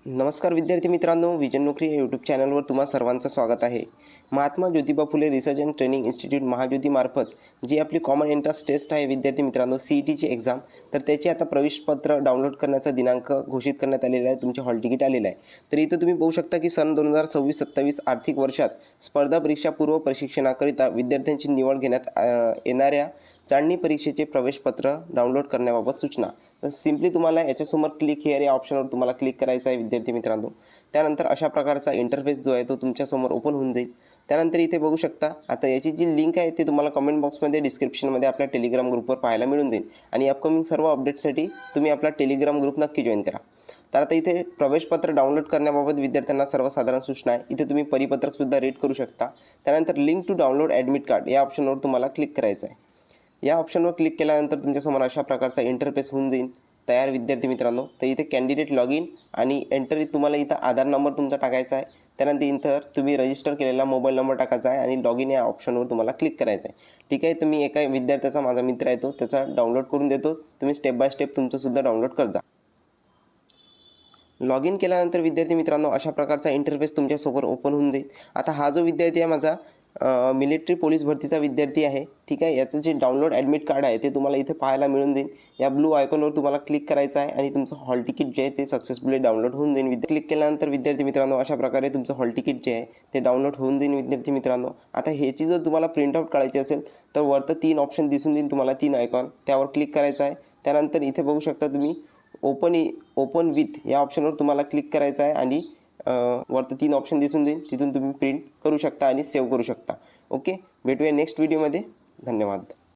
नमस्कार विद्यार्थी मित्रांनो, विजन नोकरी या यूट्यूब चॅनलवर तुम्हा सर्वांचं स्वागत आहे. Mahatma Jyotiba Phule research and training institute महाज्योतीमार्फत जी आपली कॉमन एंट्रन्स टेस्ट आहे विद्यार्थी मित्रांनो, CETची एक्झाम, तर त्याची आता प्रवेशपत्र डाउनलोड करण्याचा दिनांक घोषित करण्यात आलेला आहे. तुमचे हॉल तिकीट आलेलं आहे. तर इथं तुम्ही पाहू शकता की सन 2026-27 आर्थिक वर्षात स्पर्धा परीक्षा पूर्व प्रशिक्षणाकरिता विद्यार्थ्यांची निवड घेण्यात येणाऱ्या चांदणी परीक्षेचे प्रवेशपत्र डाउनलोड करण्याबाबत सूचना. तर सिम्पली तुम्हाला याच्यासमोर क्लिक हिअर या ऑप्शनवर तुम्हाला क्लिक करायचं आहे विद्यार्थी मित्रांनो. त्यानंतर अशा प्रकारचा इंटरफेस जो आहे तो तुमच्यासमोर ओपन होऊन जाईल. त्यानंतर इथे बघू शकता आता याची जी लिंक आहे ते तुम्हाला कमेंट बॉक्समध्ये डिस्क्रिप्शनमध्ये आपल्या टेलिग्राम ग्रुपवर पाहायला मिळून जाईल. आणि अपकमिंग सर्व अपडेट्ससाठी तुम्ही आपला टेलिग्राम ग्रुप नक्की जॉईन करा. तर आता इथे प्रवेशपत्र डाउनलोड करण्याबाबत विद्यार्थ्यांना सर्वसाधारण सूचना आहे. इथे तुम्ही परिपत्रकसुद्धा रीड करू शकता. त्यानंतर link to download admit card या ऑप्शनवर तुम्हाला क्लिक करायचं आहे. या ऑप्शनवर क्लिक केल्यानंतर तुमच्यासमोर अशा प्रकारचा इंटरफेस होऊन जाईल तयार विद्यार्थी मित्रांनो. तर इथे कॅन्डिडेट लॉग इन आणि एंटर तुम्हाला इथं आधार नंबर तुमचा टाकायचा आहे. त्यानंतर इथं तुम्ही रजिस्टर केलेला मोबाईल नंबर टाकायचा आहे आणि लॉग इन या ऑप्शनवर तुम्हाला क्लिक करायचं आहे. ठीक आहे, तर मी एका विद्यार्थ्याचा माझा मित्र आहे तो त्याचा डाउनलोड करून देतो. तुम्ही स्टेप बाय स्टेप तुमचंसुद्धा डाउनलोड करजा. लॉग इन केल्यानंतर विद्यार्थी मित्रांनो अशा प्रकारचा इंटरफेस तुमच्यासमोर ओपन होऊन जाईल. आता हा जो विद्यार्थी आहे माझा मिलिटरी पोलीस भरतीचा विद्यार्थी आहे. ठीक आहे, याचं जे डाउनलोड ॲडमिट कार्ड आहे ते तुम्हाला इथे पाहायला मिळून जाईल. या ब्लू आयकॉनवर तुम्हाला क्लिक करायचं आहे आणि तुमचं हॉल तिकीट जे आहे ते सक्सेसफुली डाउनलोड होऊन जाईल. क्लिक केल्यानंतर विद्यार्थी मित्रांनो अशा प्रकारे तुमचं हॉल तिकीट जे आहे ते डाउनलोड होऊन जाईल विद्यार्थी मित्रांनो. आता ह्याची जर तुम्हाला प्रिंटआउट काढायची असेल तर वरतं 3 ऑप्शन दिसून देईल तुम्हाला, 3 आयकॉन, त्यावर क्लिक करायचं आहे. त्यानंतर इथे बघू शकता तुम्ही ओपन विथ या ऑप्शनवर तुम्हाला क्लिक करायचं आहे आणि वरती 3 ऑप्शन दिसून देईल, तिथून तुम्ही प्रिंट करू शकता आणि सेव्ह करू शकता. ओके, भेटूया नेक्स्ट व्हिडिओमध्ये. धन्यवाद.